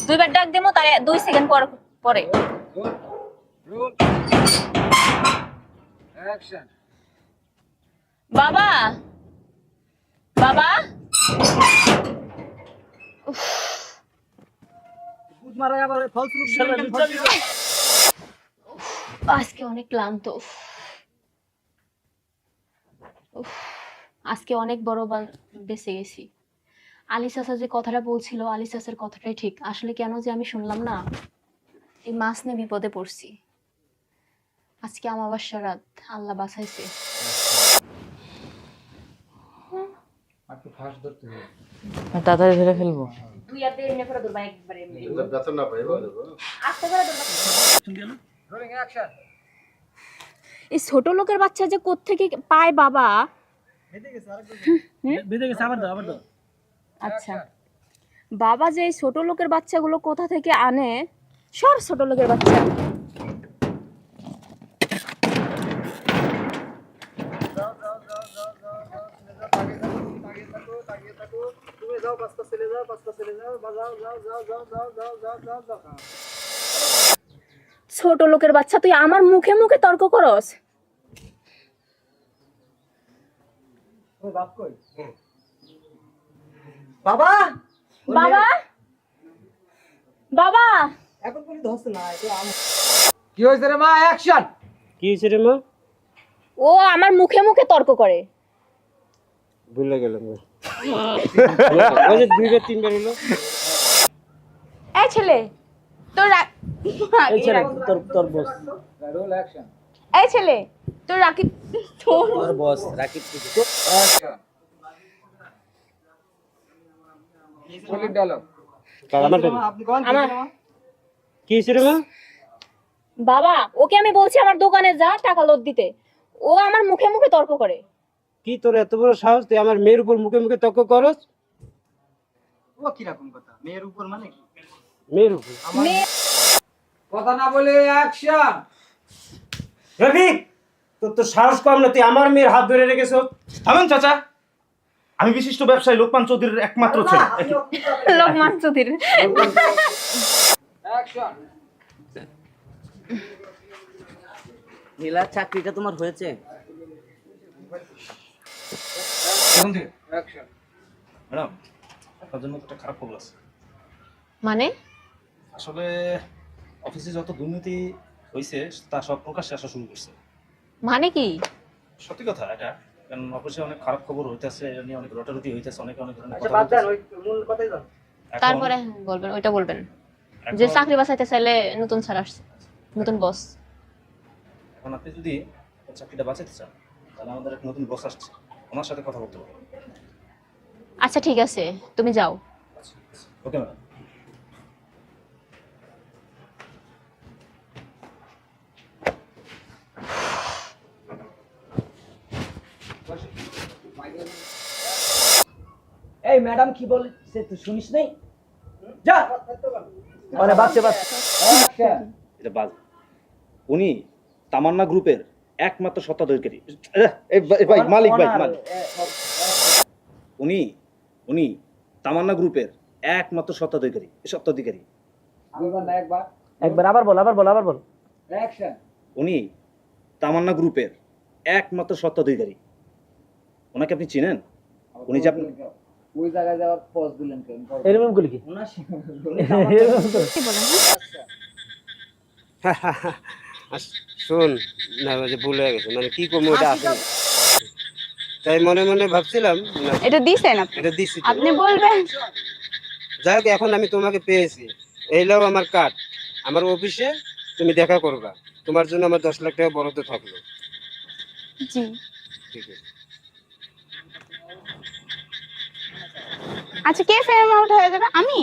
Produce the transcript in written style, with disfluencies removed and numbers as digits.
দুইবার ডাক দেবো তার 2 সেকেন্ড পর পরে। অ্যাকশন। বাবা বাবা কুদ মারা আবার ফলস লুক আজকে অনেক ক্লান্ত। আজকে অনেক বড় বেঁচে গেছি। আলী চাচা যে কথাটা বলছিল, আলী চাচার কথাটাই ঠিক। আসলে কেন যে আমি শুনলাম না, এই মাছ নিয়ে বিপদে পড়ছি। আজকে অমাবস্যা রাত, আল্লাহ বাঁচাইছে। তাড়াতাড়ি ধরে ফেলবো। তুই আর এমনি করে ধরবা একবারে, এমনি বেতন না পাই এবার দেবো। আস্তে করে ধরবা। Rolling action. এই ছোট লোকের বাচ্চা যে কোত্থেকে পায় বাবা। বেঁধে গেছে আবার দাও। আচ্ছা, বাবা যে এই ছোট লোকের বাচ্চাগুলো কোথা থেকে আনে, সব ছোট লোকের বাচ্চা। তুমি যাও পাঁচটা চলে যাও যাও। ছোট লোকের বাচ্চা, তুই আমার মুখে মুখে তর্ক করস। ওই বাপ কই? বাবা বাবা বাবা এখন কোন ধরছে না এটা কি হইছে রে মা? অ্যাকশন। কি হয়েছে রে মা? ও আমার মুখে মুখে তর্ক করে। ভুলে গেলাম ওই যে 2 বার 3 বার হলো। এই ছেলে তোর এই ছেলে তোর বস। Roll action. এই ছেলে তোর রাকিব তোর তোর বস রাকিব কিছু। অ্যাকশন। Solid dialogue. আপনি কোন কি হয়েছে রে মা? বাবা, ওকে আমি বলছি আমার দোকানে যা টাকা লোড দিতে, ও আমার মুখে মুখে তর্ক করে। কি তোর এত বড় সাহস, তুই আমার মেয়ের উপর মুখে মুখে তর্ক করস? ও কি রকম কথা? মেয়ের উপর মানে কি? মেয়ের উপর কথা না বলে অ্যাকশন। রফিক, তোর তো সাহস কম না, তুই আমার মেয়ের হাত ধরে রেখেছ। থামেন চাচা, আমি বিশিষ্ট ব্যবসায়ী লোকমান চৌধুরীর একমাত্র ছেলে। লোকমান চৌধুরী। অ্যাকশন। নীলা, চাকরিটা তোমার হয়েছে? এখন থেকে অ্যাকশন। ম্যাডাম, আপনার জন্য একটা খারাপ খবর আছে। মানে আসলে অফিসে যত দুর্নীতি হয়েছে তা সব প্রকাশ্যে আসা শুরু করছে। মানে কি? সত্যি কথা এটা, কারণ অফিসে অনেক খারাপ খবর হইতেছে, এটা নিয়ে অনেক রটারটি হইতেছে, অনেক ধরনের আচ্ছা কথা বাদ দেন, হইতেছে। ওই মূল কথাই যান। এখন- তারপরে বলবেন, ওইটা বলবেন যে এখন- চাকরি বাঁচাইতে চাইলে নতুন স্যার আসছে, নতুন বস। এখন আপনি যদি চাকরিটা বাঁচাতে চান তাহলে আমাদের এক নতুন বস আসছে, ওনার সাথে কথা বলতে হবে। আচ্ছা ঠিক আছে, তুমি যাও। Okay madam. এই ম্যাডাম কি বলছে তুই শুনিস নাই? যা আরে বাচ্চা অ্যাকশন। এটা বাজ। উনি তামান্না গ্রুপের একমাত্র সত্ত্বাধিকারী। ভাই মালিক ভাই মালিক। উনি তামান্না গ্রুপের একমাত্র সত্ত্বাধিকারী। একবার আবার বল। অ্যাকশন। উনি তামান্না গ্রুপের একমাত্র সত্ত্বাধিকারী। ওনাকে আপনি চিনেন? উনি যে আপনি ওই জায়গায় যাওয়ার পজ দিলেন কেন? এরকম গুলি কি? কি বলেন? শোন না, যে ভুল হয়ে গেছে, মানে কি করবো ওটা আসলে তাই মনে মনে ভাবছিলাম না, এটা দিছেন আপনি? এটা দিছি তো। আপনি বলবেন। যাই হোক, এখন আমি তোমাকে পেয়েছি, এইলাও আমার কার্ড। আমার অফিসে তুমি দেখা করবা, তোমার জন্য আমার 10 লাখ টাকা বরাদ্দ থাকলো। জি। ঠিক আছে। আচ্ছা, কে ফেম আউট হয়ে যাবে? আমি?